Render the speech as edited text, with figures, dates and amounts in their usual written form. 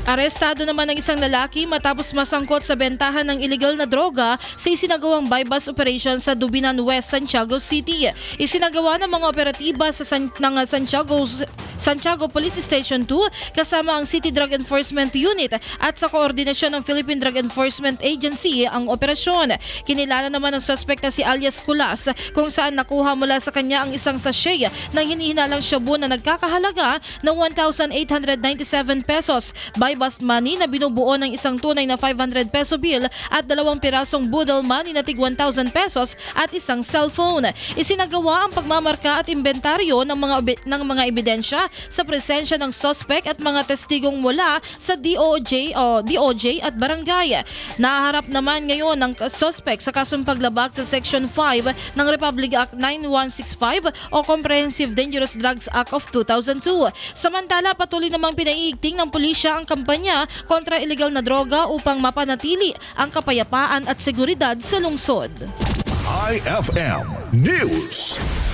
Arestado naman ang isang lalaki matapos masangkot sa bentahan ng illegal na droga sa isinagawang buy-bust operation sa Dubinan West, Santiago City. Isinagawa ng mga operatiba sa Santiago Police Station 2 kasama ang City Drug Enforcement Unit at sa koordinasyon ng Philippine Drug Enforcement Agency ang operasyon. Kinilala naman ng suspect na si alias Kulas kung saan nakuha mula sa kanya ang isang sachet ng hinihinalang shabu na nagkakahalaga ng 1,897 pesos. Buy-bust money na binubuo ng isang tunay na 500 peso bill at 2 pirasong boodle money na tig 1,000 pesos at isang cellphone. Isinagawa ang pagmamarka at inventaryo ng mga ebidensya sa presensya ng suspect at mga testigong mula sa DOJ at barangay. Naharap naman ngayon ng suspect sa kasong paglabag sa Section 5 ng Republic Act 9165 o Comprehensive Dangerous Drugs Act of 2002. Samantala, patuloy namang pinaiigting ng pulisya ang kampanya kontra illegal na droga upang mapanatili ang kapayapaan at seguridad sa lungsod. IFM News.